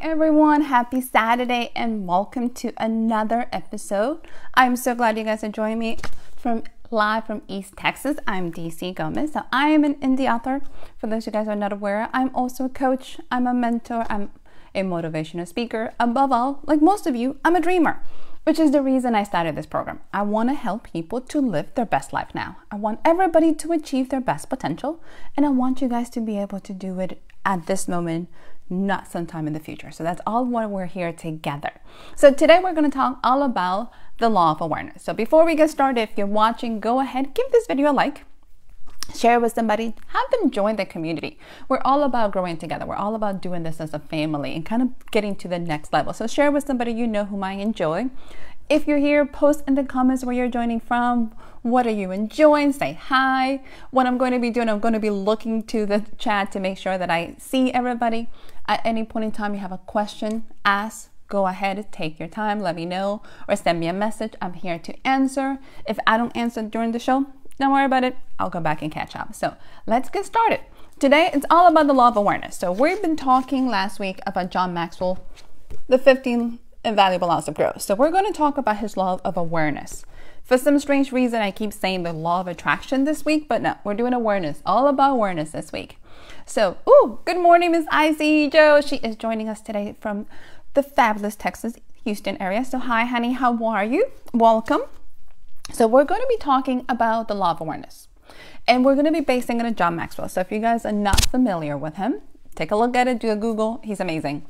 everyone, happy Saturday and welcome to another episode. I'm so glad you guys are joining me live from East Texas. I'm DC Gomez. So I am an indie author. For those of you guys who are not aware, I'm also a coach, I'm a mentor, I'm a motivational speaker. Above all, like most of you, I'm a dreamer, which is the reason I started this program. I want to help people to live their best life now. I want everybody to achieve their best potential, and I want you guys to be able to do it at this moment, not sometime in the future. So that's all why we're here together. So today we're going to talk all about the law of awareness. So before we get started, if you're watching, go ahead, give this video a like, share with somebody, have them join the community. We're all about growing together. We're all about doing this as a family and kind of getting to the next level. So share with somebody you know whom I enjoy. If you're here, post in the comments where you're joining from. What are you enjoying? Say hi. What I'm going to be doing, I'm going to be looking to the chat to make sure that I see everybody. At any point in time you have a question, ask, go ahead, take your time, let me know, or send me a message. I'm here to answer. If I don't answer during the show, don't worry about it. I'll go back and catch up. So let's get started. Today, it's all about the law of awareness. So we've been talking last week about John Maxwell, the 15 invaluable laws of growth. So we're going to talk about his law of awareness. For some strange reason, I keep saying the law of attraction this week, but no, we're doing awareness, all about awareness this week. So, good morning, Miss Icy Joe. She is joining us today from the fabulous Texas, Houston area. So hi, honey, how are you? Welcome. So we're going to be talking about the law of awareness, and we're going to be basing it on John Maxwell. So if you guys are not familiar with him, take a look at it, do a Google. He's amazing.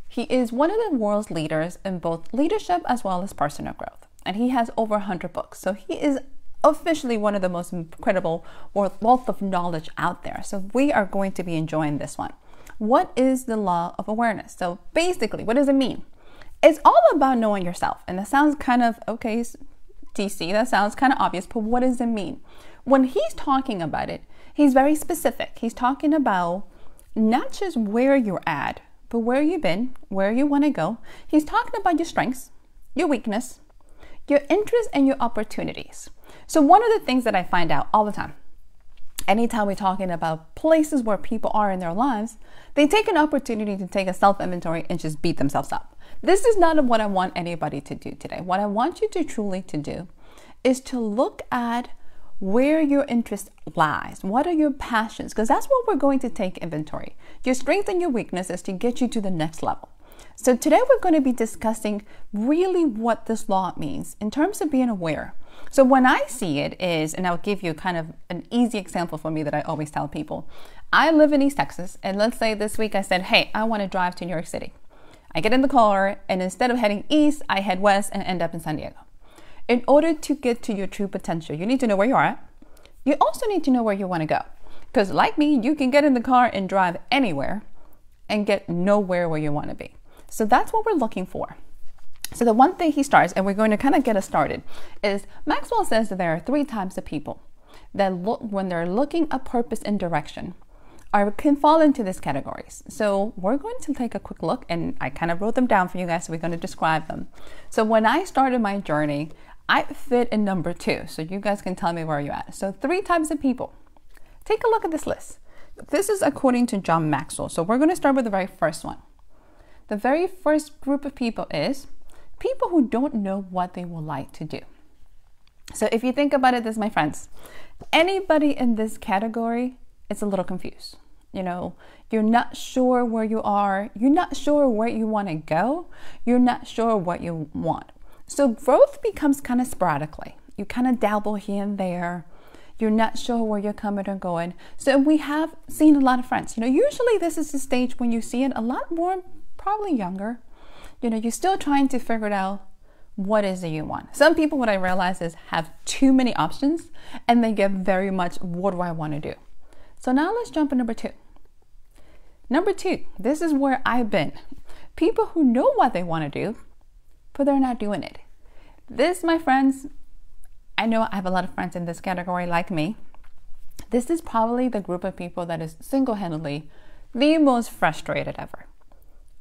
He is one of the world's leaders in both leadership as well as personal growth. And he has over 100 books. So he is officially one of the most incredible wealth of knowledge out there. So we are going to be enjoying this one. What is the law of awareness? So basically, what does it mean? It's all about knowing yourself. And that sounds kind of, okay, DC, that sounds kind of obvious, but what does it mean? When he's talking about it, he's very specific. He's talking about not just where you're at, but where you've been, where you want to go. He's talking about your strengths, your weakness, your interests, and your opportunities. So one of the things that I find out all the time, anytime we're talking about places where people are in their lives, they take an opportunity to take a self-inventory and just beat themselves up. This is not what I want anybody to do today. What I want you to truly to do is to look at where your interest lies. What are your passions? Because that's what we're going to take inventory. Your strengths and your weaknesses to get you to the next level. So today we're going to be discussing really what this law means in terms of being aware. So when I see it is, and I'll give you kind of an easy example for me that I always tell people. I live in East Texas, and let's say this week I said, hey, I want to drive to New York City. I get in the car, and instead of heading east, I head west and end up in San Diego. In order to get to your true potential, you need to know where you are at. You also need to know where you want to go. Because like me, you can get in the car and drive anywhere and get nowhere where you want to be. So that's what we're looking for. So the one thing he starts, and we're going to kind of get us started, is Maxwell says that there are 3 types of people that look, when they're looking at purpose and direction, can fall into these categories. So we're going to take a quick look, and I kind of wrote them down for you guys, so we're going to describe them. So when I started my journey, I fit in number 2. So you guys can tell me where you're at. So 3 types of people. Take a look at this list. This is according to John Maxwell. So we're going to start with the very first one. The very first group of people is people who don't know what they would like to do. So if you think about it, this, my friends, anybody in this category is a little confused. You know, you're not sure where you are. You're not sure where you want to go. You're not sure what you want. So growth becomes kind of sporadically. You kind of dabble here and there. You're not sure where you're coming or going. So we have seen a lot of friends. You know, usually this is the stage when you see it a lot more, probably younger. You know, you're still trying to figure it out. What is it you want? Some people, what I realize is, have too many options, and they get very much, what do I want to do? So now let's jump to number 2. Number 2, this is where I've been. People who know what they want to do, but they're not doing it. This, my friends, I know I have a lot of friends in this category like me. This is probably the group of people that is single-handedly the most frustrated ever.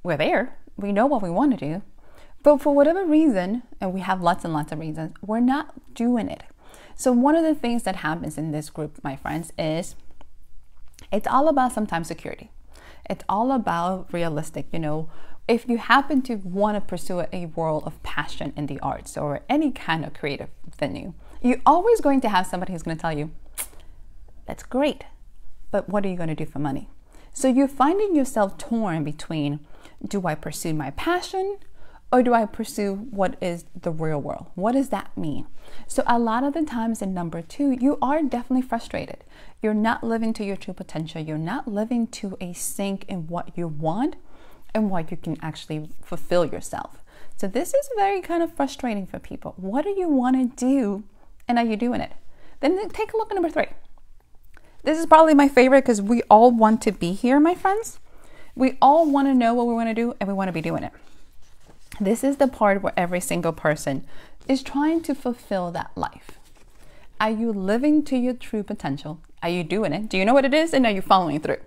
We're there. We know what we want to do. But for whatever reason, and we have lots and lots of reasons, we're not doing it. So one of the things that happens in this group, my friends, is it's all about sometimes security. It's all about realistic, if you happen to want to pursue a world of passion in the arts or any kind of creative venue, you're always going to have somebody who's going to tell you, that's great, but what are you going to do for money? So you're finding yourself torn between, do I pursue my passion or do I pursue what is the real world? What does that mean? So a lot of the times in number 2, you are definitely frustrated. You're not living to your true potential. You're not living to a sync in what you want and what you can actually fulfill yourself. So this is very kind of frustrating for people. What do you want to do and are you doing it? Then take a look at number 3. This is probably my favorite because we all want to be here, my friends. We all want to know what we want to do and we want to be doing it. This is the part where every single person is trying to fulfill that life. Are you living to your true potential? Are you doing it? Do you know what it is? And are you following through?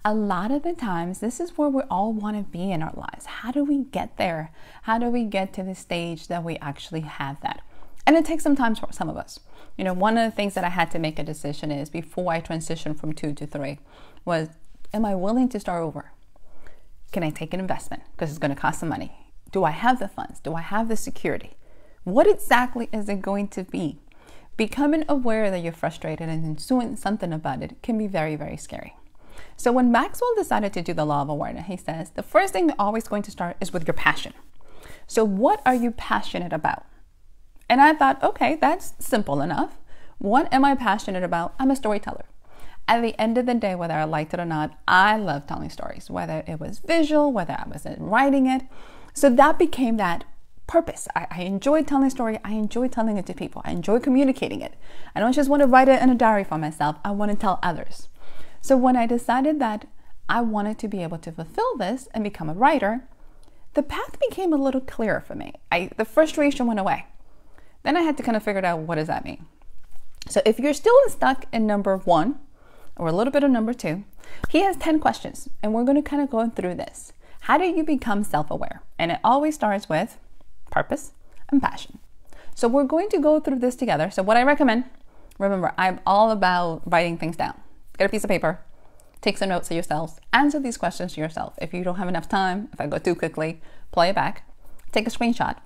A lot of the times, this is where we all want to be in our lives. How do we get there? How do we get to the stage that we actually have that? And it takes some time for some of us. One of the things that I had to make a decision is before I transitioned from 2 to 3 was, am I willing to start over? Can I take an investment? Because it's going to cost some money. Do I have the funds? Do I have the security? What exactly is it going to be? Becoming aware that you're frustrated and doing something about it can be very, very scary. So when Maxwell decided to do the law of awareness, he says, the first thing you're always going to start is with your passion. So what are you passionate about? And I thought, okay, that's simple enough. What am I passionate about? I'm a storyteller. At the end of the day, whether I liked it or not, I love telling stories, whether it was visual, whether I was writing it. So that became that purpose. I enjoy telling a story. I enjoy telling it to people. I enjoy communicating it. I don't just want to write it in a diary for myself. I want to tell others. So when I decided that I wanted to be able to fulfill this and become a writer, the path became a little clearer for me. The frustration went away. Then I had to kind of figure out, what does that mean? So if you're still stuck in number 1 or a little bit of number 2, he has 10 questions and we're going to kind of go through this. How do you become self-aware? And it always starts with purpose and passion. So we're going to go through this together. So what I recommend, remember, I'm all about writing things down. Get a piece of paper, take some notes to yourselves, answer these questions to yourself. If you don't have enough time, if I go too quickly, play it back, take a screenshot.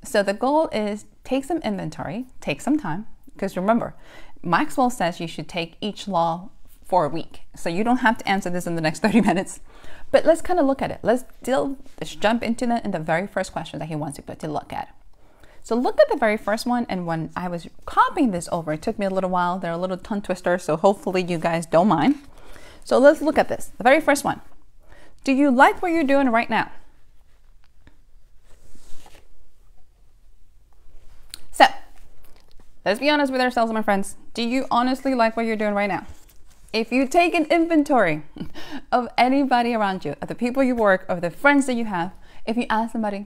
So the goal is take some inventory, take some time, because remember, Maxwell says you should take each law for a week. So you don't have to answer this in the next 30 minutes. But let's kind of look at it. Let's jump into that in the very first question that he wants you to look at. So look at the very first one. And when I was copying this over, it took me a little while. They're a little tongue twister, so hopefully you guys don't mind. So let's look at this. The very first one. Do you like what you're doing right now? So let's be honest with ourselves, my friends. Do you honestly like what you're doing right now? If you take an inventory of anybody around you, of the people you work, of the friends that you have, if you ask somebody,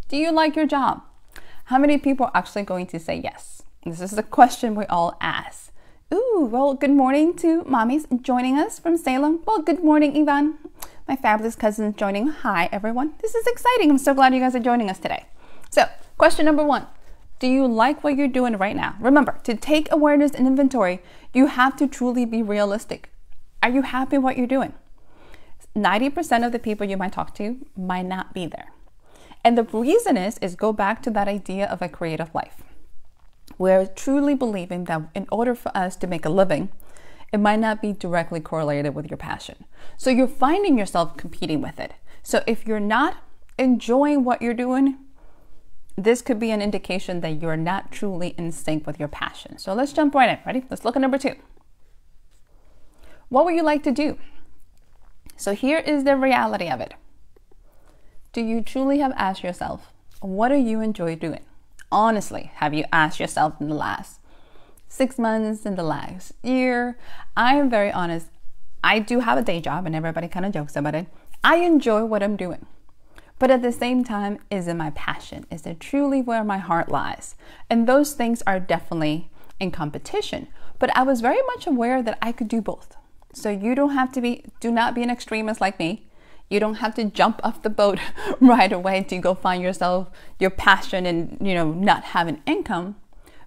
do you like your job? How many people are actually going to say yes? This is the question we all ask. Ooh, well, good morning to mommies joining us from Salem. Well, good morning, Ivan. My fabulous cousin joining. Hi, everyone. This is exciting. I'm so glad you guys are joining us today. So, question number 1. Do you like what you're doing right now? Remember, to take awareness and inventory, you have to truly be realistic. Are you happy with what you're doing? 90% of the people you might talk to might not be there. And the reason is go back to that idea of a creative life. We're truly believing that in order for us to make a living, it might not be directly correlated with your passion. So you're finding yourself competing with it. So if you're not enjoying what you're doing, this could be an indication that you're not truly in sync with your passion. So let's jump right in. Ready? Let's look at number 2. What would you like to do? So here is the reality of it. Do you truly have asked yourself, what do you enjoy doing? Honestly, have you asked yourself in the last 6 months, in the last year? I am very honest. I do have a day job and everybody kind of jokes about it. I enjoy what I'm doing. But at the same time, is it my passion? Is it truly where my heart lies? And those things are definitely in competition. But I was very much aware that I could do both. So you don't have to do not be an extremist like me. You don't have to jump off the boat right away to go find yourself, your passion and, not have an income.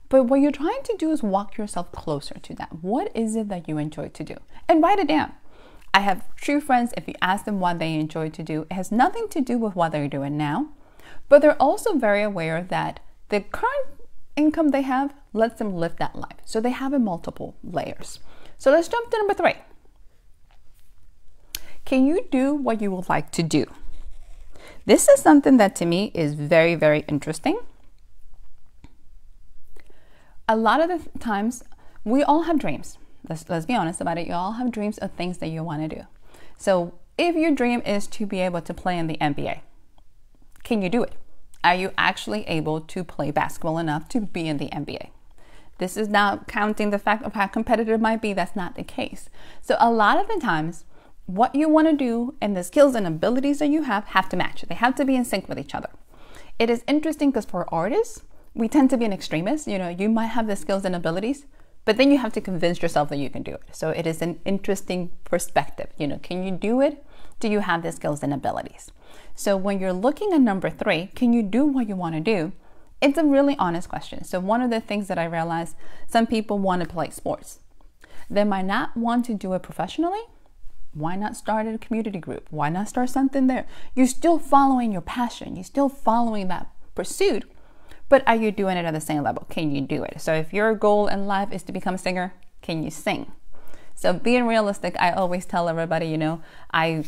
But what you're trying to do is walk yourself closer to that. What is it that you enjoy to do? And write it down. I have true friends, if you ask them what they enjoy to do, it has nothing to do with what they're doing now, but they're also very aware that the current income they have lets them live that life. So they have multiple layers. So let's jump to number 3. Can you do what you would like to do? This is something that to me is very, very interesting. A lot of the times we all have dreams. Let's be honest about it. You all have dreams of things that you want to do. So if your dream is to be able to play in the NBA, can you do it? Are you actually able to play basketball enough to be in the NBA? This is not counting the fact of how competitive it might be. That's not the case. So a lot of the times, what you want to do and the skills and abilities that you have to match. They have to be in sync with each other. It is interesting because for artists, we tend to be an extremist. You might have the skills and abilities, but then you have to convince yourself that you can do it. So it is an interesting perspective. Can you do it? Do you have the skills and abilities? So when you're looking at number 3, can you do what you want to do? It's a really honest question. So one of the things that I realized, some people want to play sports. They might not want to do it professionally. Why not start a community group? Why not start something there? You're still following your passion. You're still following that pursuit, but are you doing it at the same level? Can you do it? So if your goal in life is to become a singer, can you sing? So being realistic, I always tell everybody, I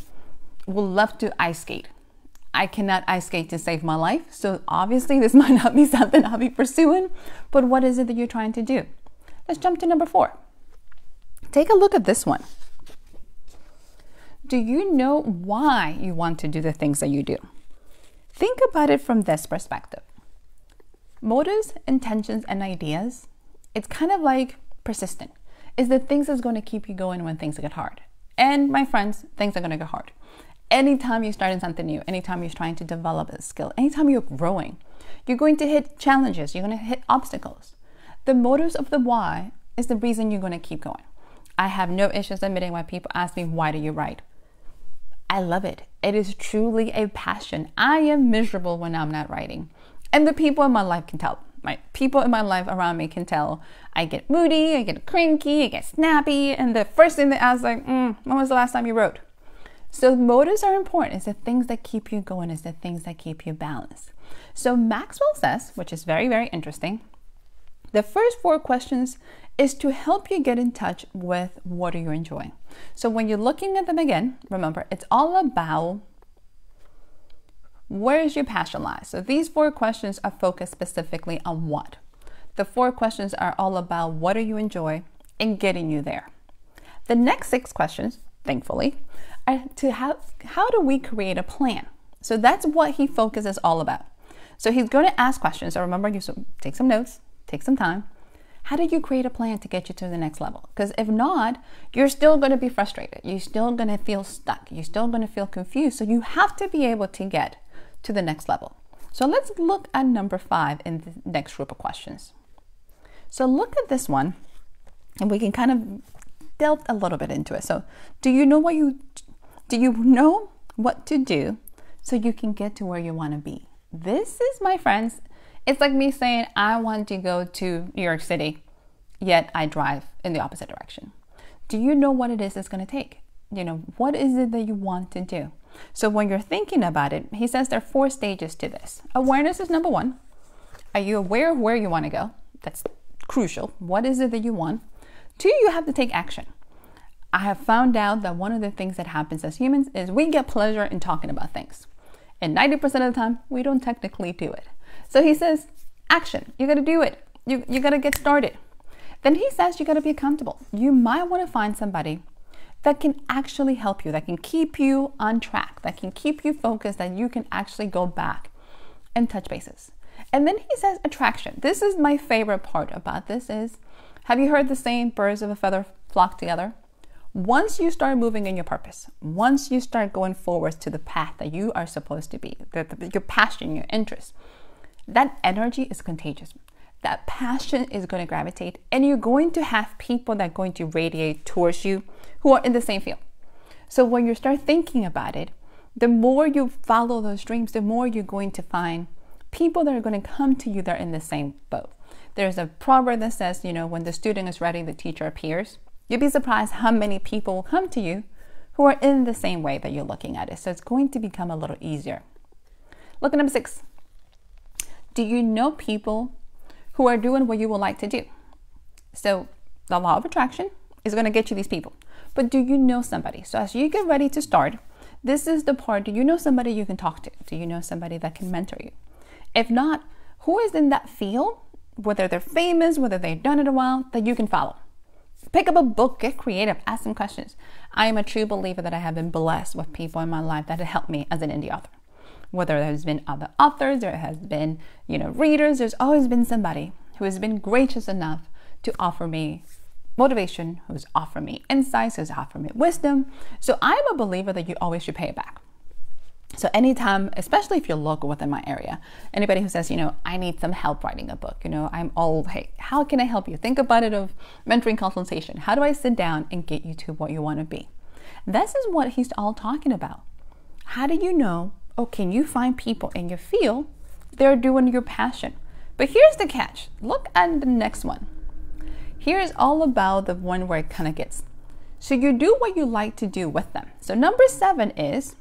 would love to ice skate. I cannot ice skate to save my life. So obviously this might not be something I'll be pursuing, but what is it that you're trying to do? Let's jump to number 4. Take a look at this one. Do you know why you want to do the things that you do? Think about it from this perspective. Motives, intentions, and ideas, it's kind of like persistent. It's the things that's going to keep you going when things get hard. And my friends, things are going to get hard. Anytime you're starting something new, anytime you're trying to develop a skill, anytime you're growing, you're going to hit challenges, you're going to hit obstacles. The motives of the why is the reason you're going to keep going. I have no issues admitting when people ask me, why do you write? I love it. It is truly a passion. I am miserable when I'm not writing. And the people in my life can tell. People in my life around me can tell. I get moody, I get cranky, I get snappy. And the first thing they ask like, when was the last time you wrote? So motives are important. It's the things that keep you going. It's the things that keep you balanced. So Maxwell says, which is very, very interesting, the first 4 questions is to help you get in touch with what are you enjoying. So when you're looking at them again, remember, it's all about where is your passion lies. So these 4 questions are focused specifically on what. The 4 questions are all about what do you enjoy and getting you there. The next 6 questions, thankfully, are to how do we create a plan? So that's what he focuses all about. So he's going to ask questions. So remember, you take some notes, take some time. How do you create a plan to get you to the next level? Because if not, you're still going to be frustrated. You're still going to feel stuck. You're still going to feel confused. So you have to be able to get to the next level. So let's look at number 5 in the next group of questions. So look at this one, and we can kind of delve a little bit into it. So do you know what to do so you can get to where you want to be? This is, my friends, it's like me saying, I want to go to New York City, yet I drive in the opposite direction. Do you know what it is it's going to take? What is it that you want to do? So when you're thinking about it, he says there are 4 stages to this. Awareness is number 1. Are you aware of where you want to go? That's crucial. What is it that you want? 2, you have to take action. I have found out that one of the things that happens as humans is we get pleasure in talking about things. And 90% of the time, we don't technically do it. So he says, action. You got to do it. You got to get started. Then he says you got to be accountable. You might want to find somebody that can actually help you, that can keep you on track, that can keep you focused, that you can actually go back and touch bases. And then he says attraction. This is my favorite part about this is, have you heard the saying, birds of a feather flock together? Once you start moving in your purpose, once you start going forward to the path that you are supposed to be, your passion, your interest, that energy is contagious. That passion is going to gravitate, and you're going to have people that are going to radiate towards you who are in the same field. So when you start thinking about it, the more you follow those dreams, the more you're going to find people that are going to come to you that are in the same boat. There's a proverb that says, when the student is ready, the teacher appears. You'd be surprised how many people will come to you who are in the same way that you're looking at it. So it's going to become a little easier. Look at number 6. Do you know people who are doing what you would like to do? So the law of attraction is going to get you these people. But do you know somebody? So as you get ready to start, this is the part. Do you know somebody you can talk to? Do you know somebody that can mentor you? If not, who is in that field, whether they're famous, whether they've done it a while, that you can follow? Pick up a book, get creative, ask some questions. I am a true believer that I have been blessed with people in my life that have helped me as an indie author. Whether there's been other authors, there has been, readers, there's always been somebody who has been gracious enough to offer me motivation, who's offered me insights, who's offered me wisdom. So I'm a believer that you always should pay it back. So anytime, especially if you're local within my area, anybody who says, I need some help writing a book, I'm all, hey, how can I help you? Think about it of mentoring consultation. How do I sit down and get you to what you want to be? This is what he's all talking about. How do you know, can you find people in your field that are doing your passion? But here's the catch. Look at the next one. Here is all about the one where it kind of gets. So you do what you like to do with them. So number 7 is,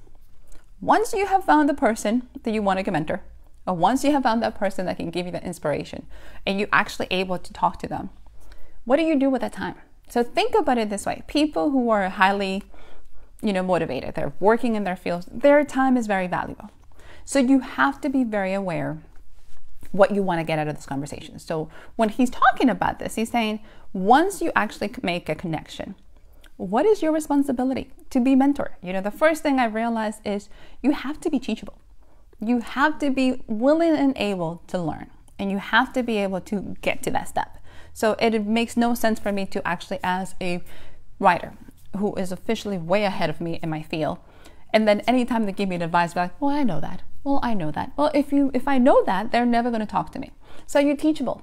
once you have found the person that you want to mentor, or once you have found that person that can give you the inspiration, and you're actually able to talk to them, what do you do with that time? So think about it this way. People who are highly, motivated, they're working in their fields, their time is very valuable. So you have to be very aware what you want to get out of this conversation. So when he's talking about this, he's saying, once you actually make a connection, what is your responsibility to be mentor? The first thing I realized is you have to be teachable. You have to be willing and able to learn, and you have to be able to get to that step. So it makes no sense for me to actually ask a writer who is officially way ahead of me in my field, and then anytime they give me advice, be like, well, I know that. Well, I know that. Well, if I know that, they're never going to talk to me. So you're teachable.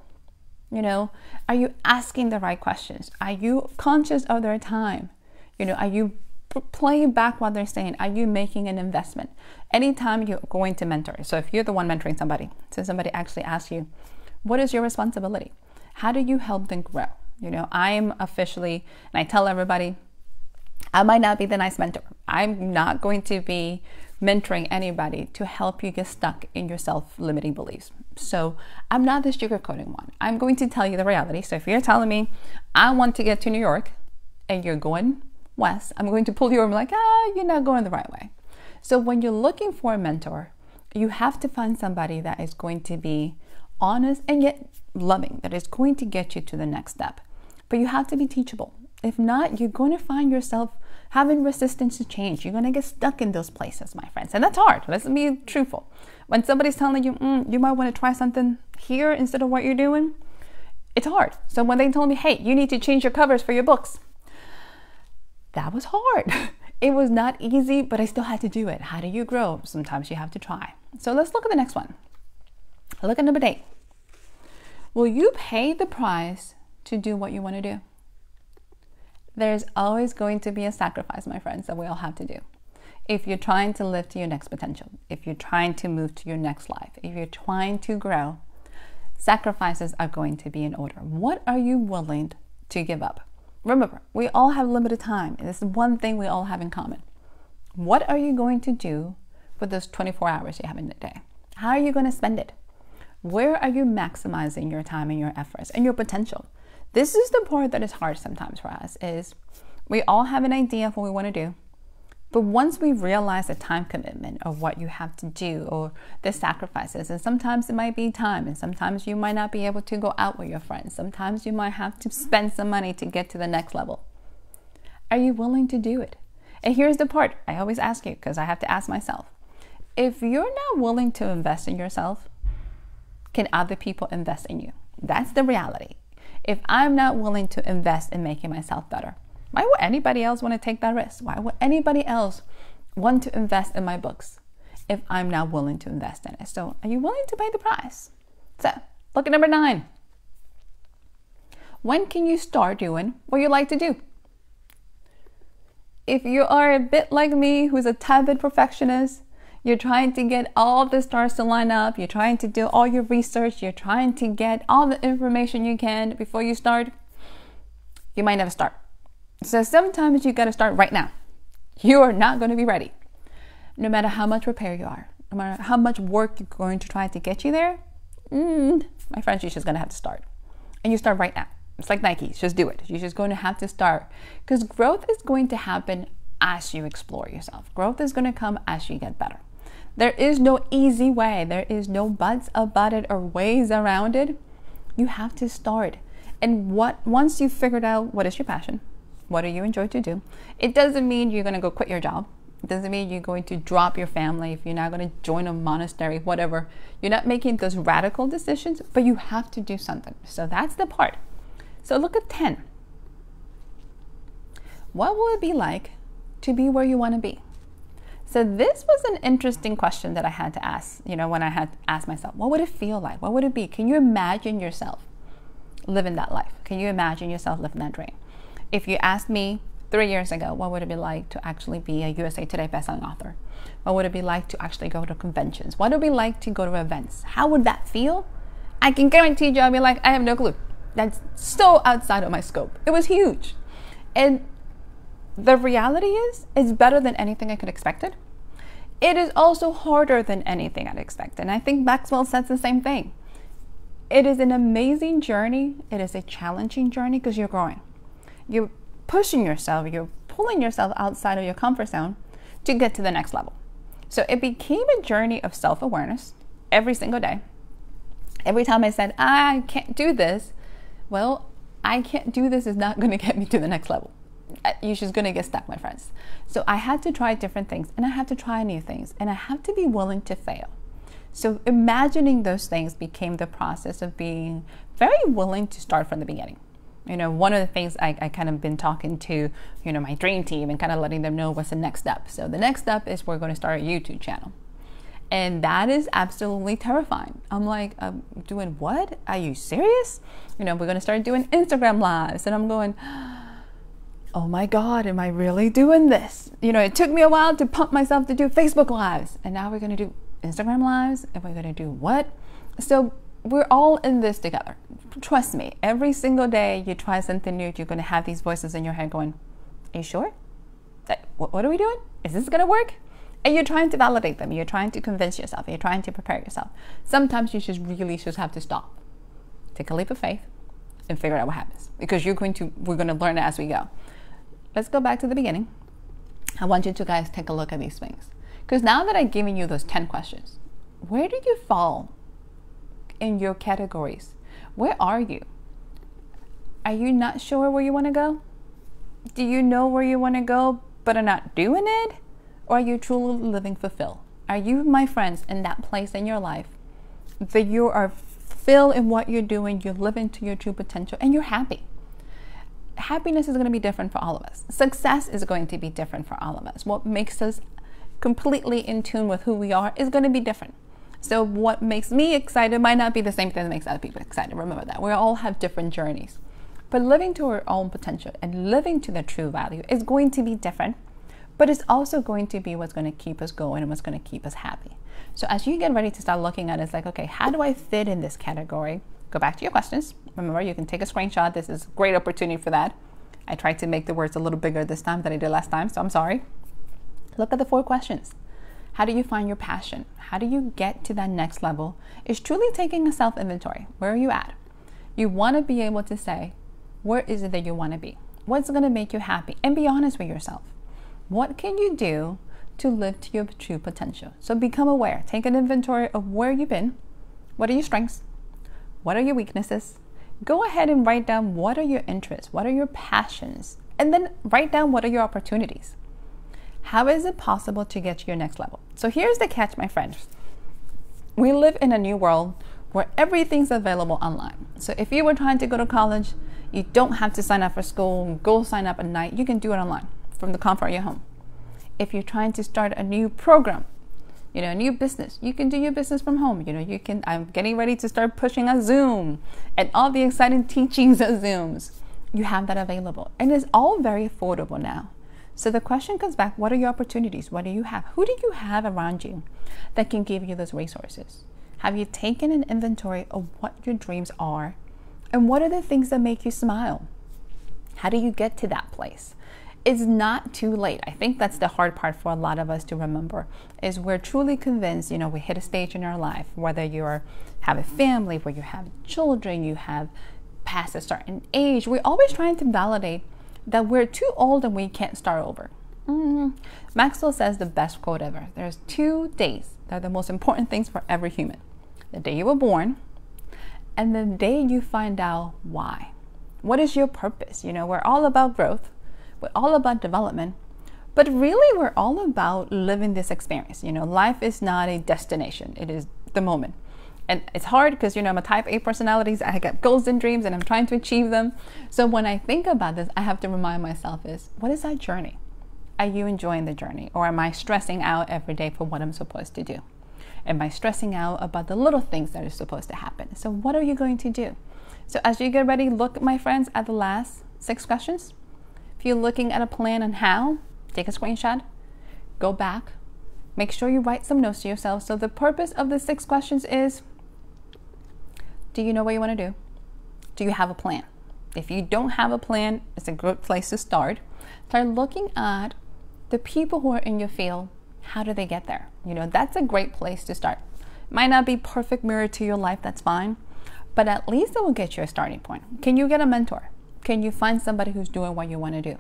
Are you asking the right questions? Are you conscious of their time? Are you playing back what they're saying? Are you making an investment? Anytime you're going to mentor, so if you're the one mentoring somebody, so somebody actually asks you, what is your responsibility? How do you help them grow? I'm officially, and I tell everybody, I might not be the nice mentor. I'm not going to be mentoring anybody to help you get stuck in your self-limiting beliefs. So I'm not the sugarcoating one. I'm going to tell you the reality. So if you're telling me I want to get to New York and you're going west, I'm going to pull you over and be like, you're not going the right way. So when you're looking for a mentor, you have to find somebody that is going to be honest and yet loving, that is going to get you to the next step. But you have to be teachable. If not, you're going to find yourself having resistance to change. You're going to get stuck in those places, my friends. And that's hard. Let's be truthful. When somebody's telling you, you might want to try something here instead of what you're doing, it's hard. So when they told me, hey, you need to change your covers for your books, that was hard. It was not easy, but I still had to do it. How do you grow? Sometimes you have to try. So let's look at the next one. Look at number 8. Will you pay the price to do what you want to do? There's always going to be a sacrifice, my friends, that we all have to do. If you're trying to live to your next potential, if you're trying to move to your next life, if you're trying to grow, sacrifices are going to be in order. What are you willing to give up? Remember, we all have limited time, and this is one thing we all have in common. What are you going to do with those 24 hours you have in the day? How are you going to spend it? Where are you maximizing your time and your efforts and your potential? This is the part that is hard sometimes for us, is we all have an idea of what we want to do. But once we realize the time commitment of what you have to do or the sacrifices, and sometimes it might be time, and sometimes you might not be able to go out with your friends. Sometimes you might have to spend some money to get to the next level. Are you willing to do it? And here's the part I always ask you, because I have to ask myself. If you're not willing to invest in yourself, can other people invest in you? That's the reality. If I'm not willing to invest in making myself better, why would anybody else want to take that risk? Why would anybody else want to invest in my books if I'm not willing to invest in it? So are you willing to pay the price? So look at number 9. When can you start doing what you like to do? If you are a bit like me, who's a tad bit perfectionist, you're trying to get all the stars to line up, you're trying to do all your research, you're trying to get all the information you can before you start, you might never start. So sometimes you got to start right now. You are not going to be ready. No matter how much prepared you are, no matter how much work you're going to try to get you there, my friends, you're just going to have to start. And you start right now. It's like Nike, just do it. You're just going to have to start, because growth is going to happen as you explore yourself. Growth is going to come as you get better. There is no easy way. There is no buts about it or ways around it. You have to start. And once you've figured out what is your passion, what do you enjoy to do, it doesn't mean you're going to go quit your job. It doesn't mean you're going to drop your family, if you're not going to join a monastery, whatever. You're not making those radical decisions, but you have to do something. So that's the part. So look at 10. What will it be like to be where you want to be? So this was an interesting question that I had to ask, when I had asked myself, what would it feel like? What would it be? Can you imagine yourself living that life? Can you imagine yourself living that dream? If you asked me 3 years ago, what would it be like to actually be a USA Today bestselling author? What would it be like to actually go to conventions? What would it be like to go to events? How would that feel? I can guarantee you I'll be like, I have no clue. That's so outside of my scope. It was huge. And the reality is, it's better than anything I could expected. It is also harder than anything I'd expected. And I think Maxwell says the same thing. It is an amazing journey. It is a challenging journey because you're growing. You're pushing yourself. You're pulling yourself outside of your comfort zone to get to the next level. So it became a journey of self-awareness every single day. Every time I said, I can't do this, well, I can't do this is not going to get me to the next level. You're just going to get stuck, my friends. So I had to try different things, and I had to try new things, and I have to be willing to fail. So imagining those things became the process of being very willing to start from the beginning. One of the things I kind of been talking to, my dream team and kind of letting them know what's the next step. So the next step is we're going to start a YouTube channel. And that is absolutely terrifying. I'm like, doing what? Are you serious? We're going to start doing Instagram lives. And I'm going, oh my God, am I really doing this? It took me a while to pump myself to do Facebook lives. And now we're going to do Instagram lives. And we're going to do what? So we're all in this together. Trust me, every single day you try something new, you're going to have these voices in your head going, are you sure? What are we doing? Is this going to work? And you're trying to validate them. You're trying to convince yourself. You're trying to prepare yourself. Sometimes you really have to stop. Take a leap of faith and figure out what happens. Because we're going to learn it as we go. Let's go back to the beginning. I want you to guys take a look at these things. Because now that I've given you those 10 questions, where do you fall in your categories? Where are you? Are you not sure where you want to go? Do you know where you want to go but are not doing it? Or are you truly living fulfilled? Are you, my friends, in that place in your life that you are fulfilled in what you're doing, you're living to your true potential, and you're happy? Happiness is going to be different for all of us. Success is going to be different for all of us. What makes us completely in tune with who we are is going to be different. So what makes me excited might not be the same thing that makes other people excited. Remember that. We all have different journeys. But living to our own potential and living to the true value is going to be different. But it's also going to be what's going to keep us going and what's going to keep us happy. So as you get ready to start looking at it, it's like, okay, how do I fit in this category? Go back to your questions. Remember, you can take a screenshot. This is a great opportunity for that. I tried to make the words a little bigger this time than I did last time, so I'm sorry. Look at the 4 questions. How do you find your passion? How do you get to that next level? It's truly taking a self-inventory. Where are you at? You want to be able to say, where is it that you want to be? What's going to make you happy? And be honest with yourself. What can you do to live to your true potential? So become aware. Take an inventory of where you've been. What are your strengths? What are your weaknesses? Go ahead and write down what are your interests? What are your passions? And then write down what are your opportunities. How is it possible to get to your next level? So here's the catch, my friends. We live in a new world where everything's available online. So if you were trying to go to college, you don't have to sign up for school, go sign up at night. You can do it online from the comfort of your home. If you're trying to start a new program, a new business, you can do your business from home. I'm getting ready to start pushing a Zoom and all the exciting teachings of Zooms. You have that available. And it's all very affordable now. So the question comes back, what are your opportunities? What do you have? Who do you have around you that can give you those resources? Have you taken an inventory of what your dreams are? And what are the things that make you smile? How do you get to that place? it's not too late. I think that's the hard part for a lot of us to remember, is we're truly convinced, we hit a stage in our life, whether you have a family, where you have children, you have passed a certain age, we're always trying to validate that we're too old and we can't start over. Maxwell says the best quote ever. There's 2 days that are the most important things for every human. The day you were born and the day you find out why. What is your purpose? We're all about growth. We're all about development. But really, we're all about living this experience. Life is not a destination. It is the moment. And it's hard because, I'm a type A personality. I got goals and dreams and I'm trying to achieve them. So when I think about this, I have to remind myself what is that journey? Are you enjoying the journey? Or am I stressing out every day for what I'm supposed to do? Am I stressing out about the little things that are supposed to happen? So what are you going to do? So as you get ready, look, my friends, at the last 6 questions. If you're looking at a plan on how, take a screenshot, go back, make sure you write some notes to yourself. So the purpose of the 6 questions is, do you know what you want to do? Do you have a plan? If you don't have a plan, it's a good place to start. Start looking at the people who are in your field. How do they get there? That's a great place to start. Might not be perfect mirror to your life, that's fine. But at least it will get you a starting point. Can you get a mentor? Can you find somebody who's doing what you want to do?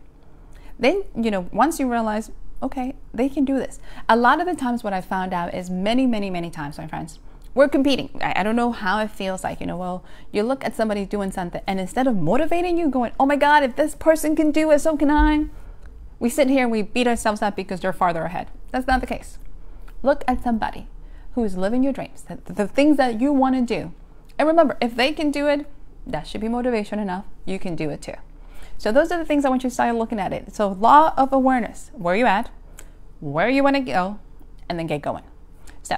Then, once you realize, okay, they can do this. A lot of the times what I found out is many, many, many times, my friends, we're competing. I don't know how it feels like, well, you look at somebody doing something and instead of motivating you, going, oh my God, if this person can do it, so can I. We sit here and we beat ourselves up because they're farther ahead. That's not the case. Look at somebody who is living your dreams, the things that you want to do. And remember, if they can do it, that should be motivation enough. You can do it too. So those are the things I want you to start looking at it. So law of awareness, where you at, where you want to go, and then get going. So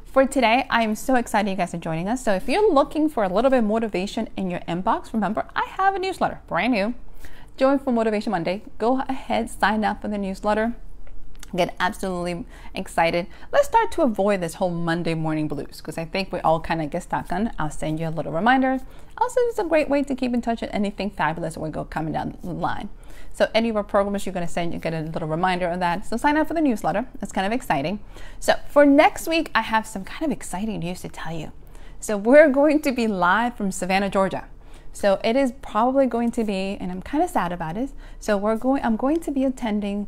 for today, I am so excited you guys are joining us. So if you're looking for a little bit of motivation in your inbox, remember, I have a newsletter, brand new. Join for Motivation Monday. Go ahead, sign up for the newsletter. Get absolutely excited. Let's start to avoid this whole Monday morning blues, because I think we all kind of get stuck on. I'll send you a little reminder. Also, it's a great way to keep in touch with anything fabulous that we go coming down the line. So any of our programs you're going to send, you get a little reminder of that. So sign up for the newsletter. That's kind of exciting. So for next week, I have some kind of exciting news to tell you. So we're going to be live from Savannah, Georgia. So it is probably going to be, and I'm kind of sad about it. So I'm going to be attending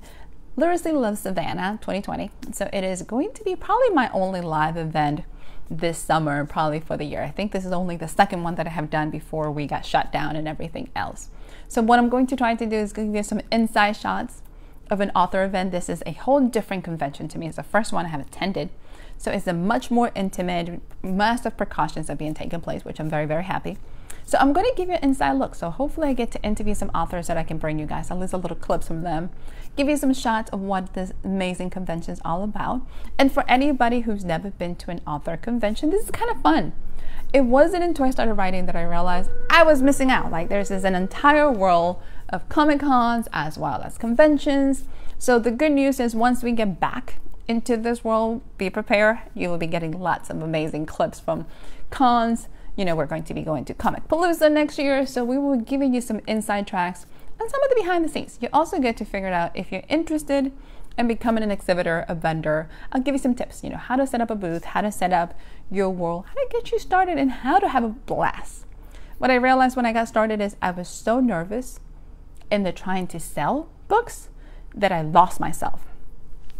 Literacy Loves Savannah 2020. So it is going to be probably my only live event this summer, probably for the year. I think this is only the second one that I have done before we got shut down and everything else. So what I'm going to try to do is give you some inside shots of an author event. This is a whole different convention to me. It's the first one I have attended. So it's a much more intimate, massive precautions are being taken place, which I'm very, very happy. So I'm going to give you an inside look. So hopefully I get to interview some authors that I can bring you guys. I'll list a little clips from them, give you some shots of what this amazing convention is all about. And for anybody who's never been to an author convention, this is kind of fun. It wasn't until I started writing that I realized I was missing out. Like there's an entire world of Comic Cons as well as conventions. So the good news is once we get back into this world, be prepared. You will be getting lots of amazing clips from cons. We're going to be going to Comic Palooza next year, so we will be giving you some inside tracks and some of the behind the scenes. You also get to figure it out if you're interested in becoming an exhibitor, a vendor. I'll give you some tips, how to set up a booth, how to set up your world, how to get you started, and how to have a blast. What I realized when I got started is I was so nervous in the trying to sell books that I lost myself.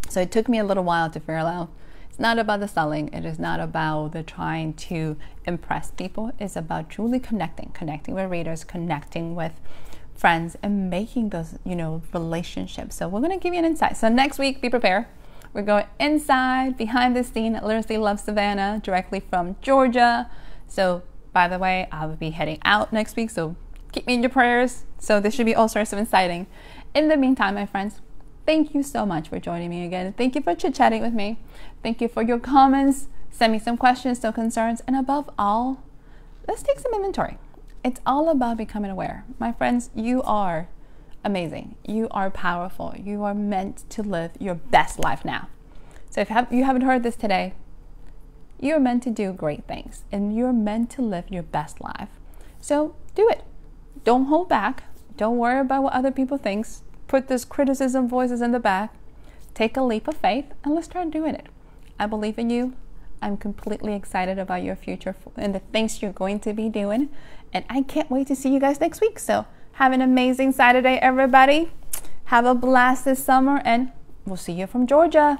So it took me a little while to figure out it's not about the selling. It is not about the trying to impress people. It's about truly connecting with readers, connecting with friends, and making those, relationships. So we're going to give you an insight. So next week, be prepared. We're going inside, behind the scene at Literacy Loves Savannah, directly from Georgia. So by the way, I will be heading out next week. So keep me in your prayers. So this should be all sorts of exciting. In the meantime, my friends, thank you so much for joining me again. Thank you for chit-chatting with me. Thank you for your comments. Send me some questions, some concerns, and above all, let's take some inventory. It's all about becoming aware. My friends, you are amazing. You are powerful. You are meant to live your best life now. So if you haven't heard this today, you're meant to do great things, and you're meant to live your best life. So do it. Don't hold back. Don't worry about what other people think. put this criticism voices in the back, take a leap of faith, and let's start doing it. I believe in you. I'm completely excited about your future and the things you're going to be doing. And I can't wait to see you guys next week. So have an amazing Saturday, everybody. Have a blast this summer, and we'll see you from Georgia.